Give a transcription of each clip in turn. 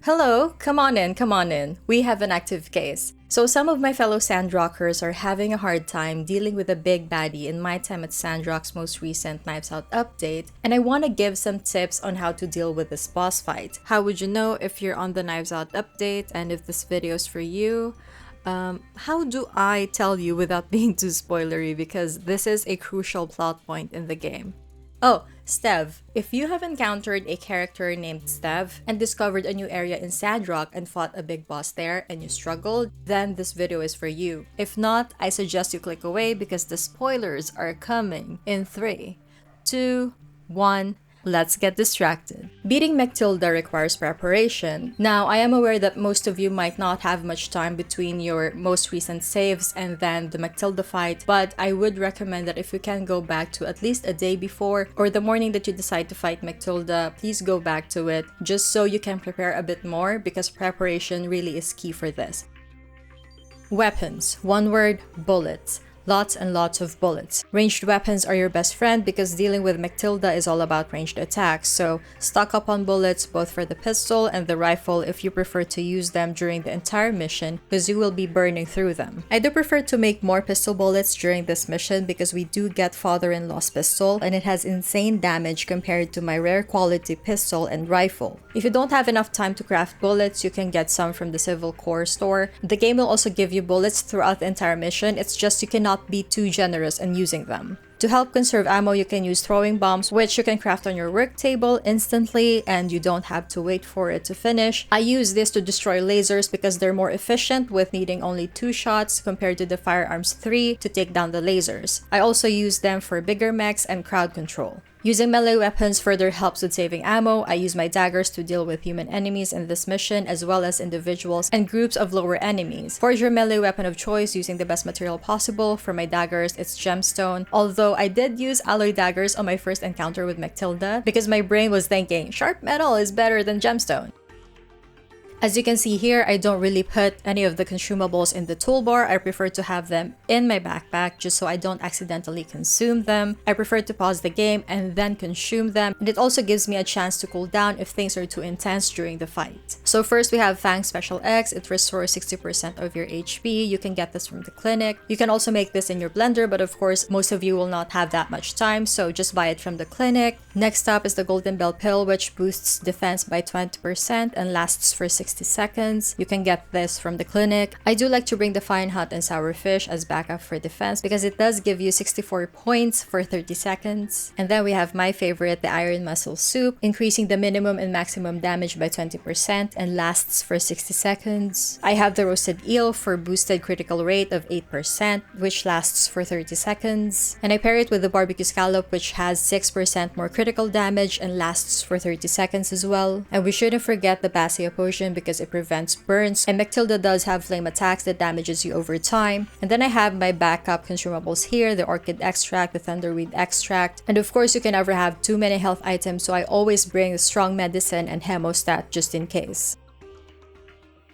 Hello, come on in, come on in. We have an active case. So some of my fellow Sandrockers are having a hard time dealing with a big baddie in my time at Sandrock's most recent Knives Out update, and I want to give some tips on how to deal with this boss fight. How would you know if you're on the Knives Out update and if this video is for you? How do I tell you without being too spoilery, because this is a crucial plot point in the game. Oh, Stev. If you have encountered a character named Stev and discovered a new area in Sandrock and fought a big boss there and you struggled, then this video is for you. If not, I suggest you click away because the spoilers are coming in 3, 2, 1. Let's get distracted. Beating Mechtilda requires preparation. Now, I am aware that most of you might not have much time between your most recent saves and then the Mechtilda fight, but I would recommend that if you can go back to at least a day before or the morning that you decide to fight Mechtilda, please go back to it just so you can prepare a bit more, because preparation really is key for this. Weapons. One word: bullets. Lots and lots of bullets. Ranged weapons are your best friend because dealing with Mechtilda is all about ranged attacks, so stock up on bullets both for the pistol and the rifle if you prefer to use them during the entire mission, because you will be burning through them. I do prefer to make more pistol bullets during this mission because we do get father-in-law's pistol and it has insane damage compared to my rare quality pistol and rifle. If you don't have enough time to craft bullets, you can get some from the Civil Core store. The game will also give you bullets throughout the entire mission, it's just you cannot be too generous in using them. To help conserve ammo, you can use throwing bombs, which you can craft on your work table instantly and you don't have to wait for it to finish. I use this to destroy lasers because they're more efficient, with needing only 2 shots compared to the firearms 3 to take down the lasers. I also use them for bigger mechs and crowd control. Using melee weapons further helps with saving ammo. I use my daggers to deal with human enemies in this mission, as well as individuals and groups of lower enemies. Forge your melee weapon of choice using the best material possible. For my daggers, it's gemstone, although I did use alloy daggers on my first encounter with Mechtilda because my brain was thinking sharp metal is better than gemstone. As you can see here, I don't really put any of the consumables in the toolbar. I prefer to have them in my backpack just so I don't accidentally consume them. I prefer to pause the game and then consume them, and it also gives me a chance to cool down if things are too intense during the fight. So first we have Fang Special X. It restores 60% of your HP. You can get this from the clinic. You can also make this in your blender, but of course most of you will not have that much time, so just buy it from the clinic. Next up is the Golden Bell Pill, which boosts defense by 20% and lasts for 60 seconds. You can get this from the clinic. I do like to bring the Fine Hot and Sour Fish as backup for defense because it does give you 64 points for 30 seconds. And then we have my favorite, the Iron Muscle Soup, increasing the minimum and maximum damage by 20% and lasts for 60 seconds. I have the Roasted Eel for boosted critical rate of 8%, which lasts for 30 seconds. And I pair it with the Barbecue Scallop, which has 6% more critical damage and lasts for 30 seconds as well. And we shouldn't forget the Pathea Potion because it prevents burns, and Mechtilda does have flame attacks that damages you over time. And then I have my backup consumables here, the Orchid Extract, the Thunderweed Extract, and of course you can never have too many health items, so I always bring the Strong Medicine and Hemostat just in case.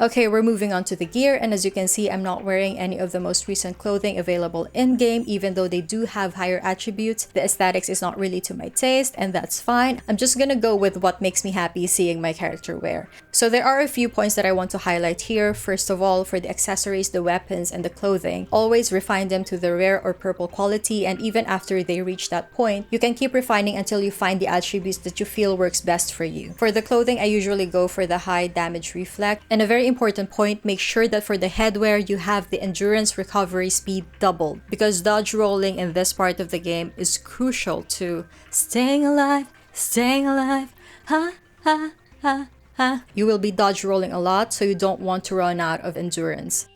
Okay, we're moving on to the gear, and as you can see, I'm not wearing any of the most recent clothing available in-game, even though they do have higher attributes. The aesthetics is not really to my taste, and that's fine. I'm just gonna go with what makes me happy seeing my character wear. So there are a few points that I want to highlight here. First of all, for the accessories, the weapons, and the clothing, always refine them to the rare or purple quality, and even after they reach that point, you can keep refining until you find the attributes that you feel works best for you. For the clothing, I usually go for the high damage reflect, and a very important point, make sure that for the headwear you have the endurance recovery speed doubled, because dodge rolling in this part of the game is crucial to staying alive, ha ha ha ha. You will be dodge rolling a lot, so you don't want to run out of endurance.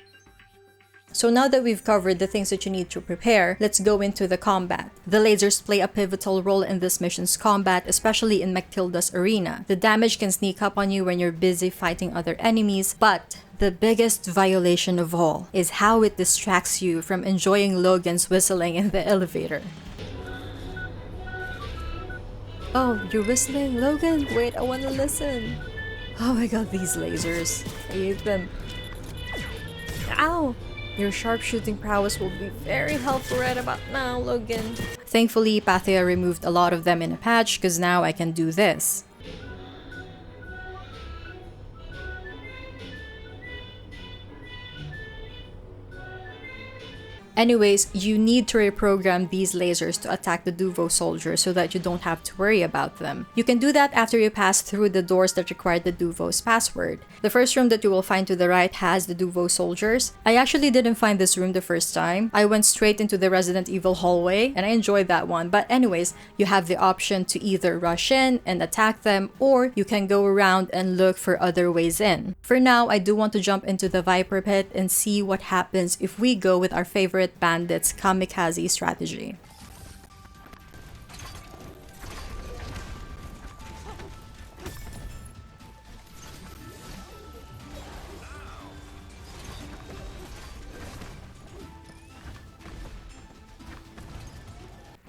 So now that we've covered the things that you need to prepare, let's go into the combat. The lasers play a pivotal role in this mission's combat, especially in Mechtilda's arena. The damage can sneak up on you when you're busy fighting other enemies, but the biggest violation of all is how it distracts you from enjoying Logan's whistling in the elevator. Oh, you're whistling, Logan? Wait, I wanna listen. Oh my god, these lasers. I hate them. Ow! Your sharpshooting prowess will be very helpful right about now, Logan. Thankfully, Pathea removed a lot of them in a patch, because now I can do this. Anyways, you need to reprogram these lasers to attack the Duvo soldier so that you don't have to worry about them. You can do that after you pass through the doors that require the Duvo's password. The first room that you will find to the right has the Duvo soldiers. I actually didn't find this room the first time. I went straight into the Resident Evil hallway and I enjoyed that one. But anyways, you have the option to either rush in and attack them, or you can go around and look for other ways in. For now, I do want to jump into the Viper Pit and see what happens if we go with our favorite bandit's kamikaze strategy.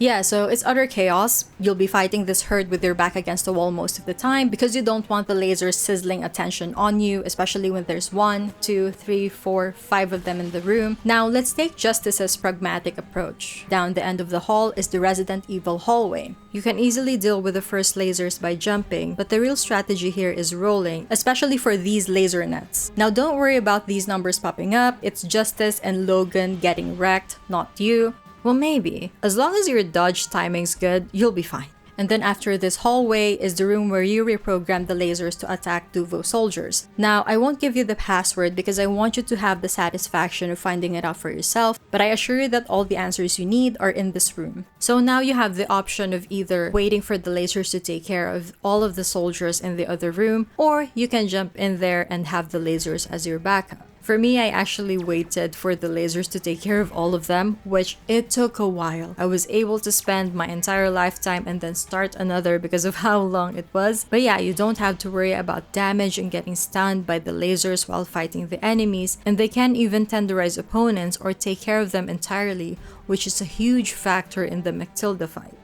Yeah, so it's utter chaos. You'll be fighting this herd with your back against the wall most of the time because you don't want the lasers sizzling attention on you, especially when there's 1, 2, 3, 4, 5 of them in the room. Now, let's take Justice's pragmatic approach. Down the end of the hall is the Resident Evil hallway. You can easily deal with the first lasers by jumping, but the real strategy here is rolling, especially for these laser nets. Now, don't worry about these numbers popping up. It's Justice and Logan getting wrecked, not you. Well, maybe. As long as your dodge timing's good, you'll be fine. And then after this hallway is the room where you reprogram the lasers to attack Duvo soldiers. Now, I won't give you the password because I want you to have the satisfaction of finding it out for yourself, but I assure you that all the answers you need are in this room. So now you have the option of either waiting for the lasers to take care of all of the soldiers in the other room, or you can jump in there and have the lasers as your backup. For me, I actually waited for the lasers to take care of all of them, which it took a while. I was able to spend my entire lifetime and then start another because of how long it was. But yeah, you don't have to worry about damage and getting stunned by the lasers while fighting the enemies, and they can even tenderize opponents or take care of them entirely, which is a huge factor in the Mechtilda fight.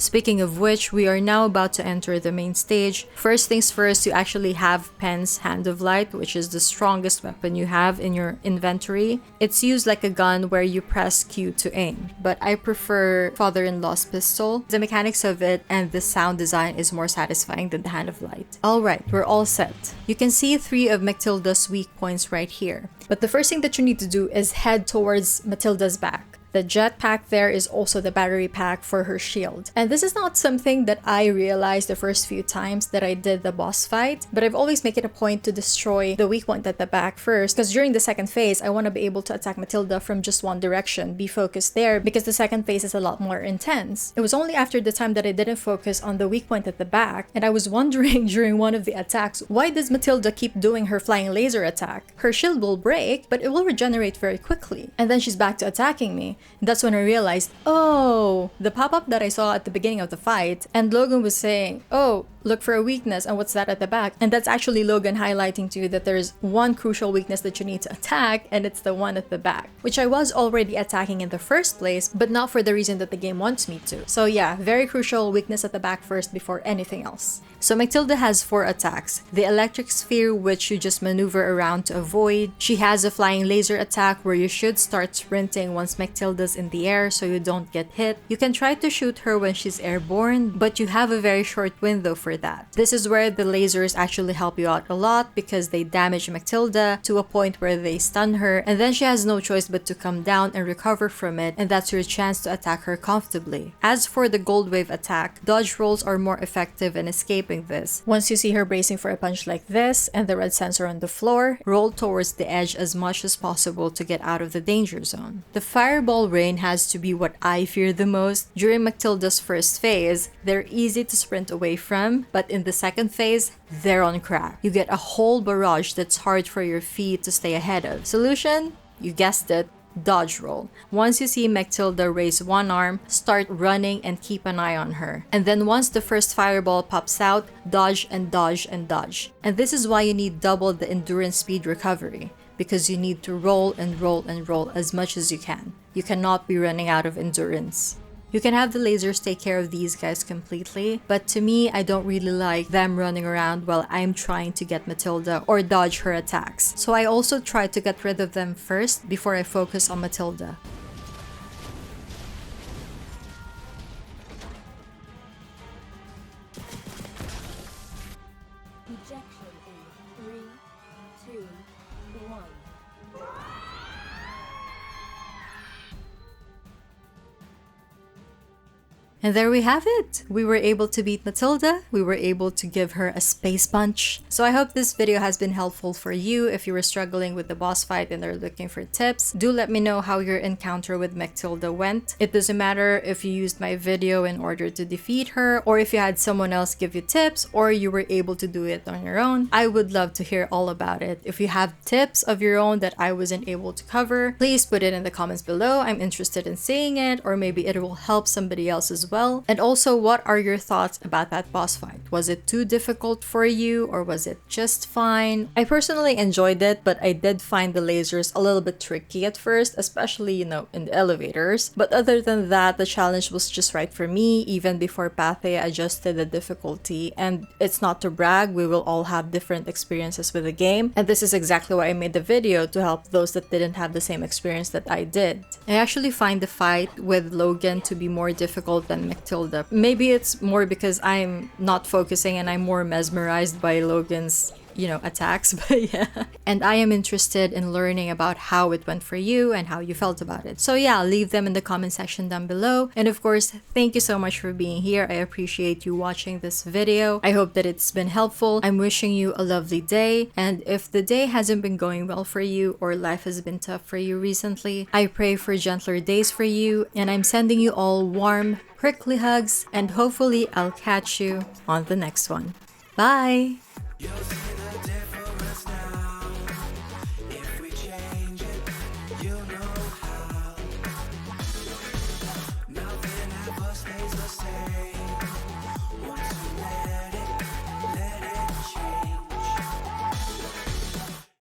Speaking of which, we are now about to enter the main stage. First things first, you actually have Pen's Hand of Light, which is the strongest weapon you have in your inventory. It's used like a gun where you press Q to aim, but I prefer Father-in-Law's pistol. The mechanics of it and the sound design is more satisfying than the Hand of Light. Alright, we're all set. You can see 3 of Mechtilda's weak points right here. But the first thing that you need to do is head towards Mechtilda's back. The jetpack there is also the battery pack for her shield. And this is not something that I realized the first few times that I did the boss fight, but I've always made it a point to destroy the weak point at the back first, because during the second phase, I want to be able to attack Mechtilda from just one direction, be focused there, because the second phase is a lot more intense. It was only after the time that I didn't focus on the weak point at the back, and I was wondering during one of the attacks, why does Mechtilda keep doing her flying laser attack? Her shield will break, but it will regenerate very quickly, and then she's back to attacking me. And that's when I realized, oh, the pop-up that I saw at the beginning of the fight, and Logan was saying, oh, look for a weakness, and what's that at the back? And that's actually Logan highlighting to you that there's one crucial weakness that you need to attack, and it's the one at the back, which I was already attacking in the first place, but not for the reason that the game wants me to. So yeah, very crucial weakness at the back first before anything else. So Mechtilda has 4 attacks. The electric sphere, which you just maneuver around to avoid. She has a flying laser attack where you should start sprinting once Mechtilda's in the air so you don't get hit. You can try to shoot her when she's airborne, but you have a very short window for that. This is where the lasers actually help you out a lot because they damage Mechtilda to a point where they stun her, and then she has no choice but to come down and recover from it, and that's your chance to attack her comfortably. As for the gold wave attack, dodge rolls are more effective in escaping this. Once you see her bracing for a punch like this and the red sensor on the floor, roll towards the edge as much as possible to get out of the danger zone. The fireball rain has to be what I fear the most. During Mechtilda's first phase, they're easy to sprint away from, but in the second phase, they're on crack. You get a whole barrage that's hard for your feet to stay ahead of. Solution? You guessed it. Dodge roll. Once you see Mechtilda raise one arm, start running and keep an eye on her. And then once the first fireball pops out, dodge and dodge and dodge. And this is why you need double the endurance speed recovery, because you need to roll and roll and roll as much as you can. You cannot be running out of endurance. You can have the lasers take care of these guys completely, but to me, I don't really like them running around while I'm trying to get Mechtilda or dodge her attacks. So I also try to get rid of them first before I focus on Mechtilda. Ejection in 3, 2, 1. And there we have it! We were able to beat Mechtilda, we were able to give her a space punch. So I hope this video has been helpful for you if you were struggling with the boss fight and are looking for tips. Do let me know how your encounter with Mechtilda went. It doesn't matter if you used my video in order to defeat her, or if you had someone else give you tips, or you were able to do it on your own. I would love to hear all about it. If you have tips of your own that I wasn't able to cover, please put it in the comments below. I'm interested in seeing it, or maybe it will help somebody else as well. And also, what are your thoughts about that boss fight? Was it too difficult for you, or was it just fine? I personally enjoyed it, but I did find the lasers a little bit tricky at first, especially, in the elevators. But other than that, the challenge was just right for me, even before Pathea adjusted the difficulty. And it's not to brag, we will all have different experiences with the game, and this is exactly why I made the video, to help those that didn't have the same experience that I did. I actually find the fight with Logan to be more difficult than Mechtilda. Maybe it's more because I'm not focusing and I'm more mesmerized by Logan's attacks, but yeah. And I am interested in learning about how it went for you and how you felt about it. So yeah, leave them in the comment section down below. And of course, thank you so much for being here. I appreciate you watching this video. I hope that it's been helpful. I'm wishing you a lovely day. And if the day hasn't been going well for you, or life has been tough for you recently, I pray for gentler days for you. And I'm sending you all warm, prickly hugs. And hopefully I'll catch you on the next one. Bye!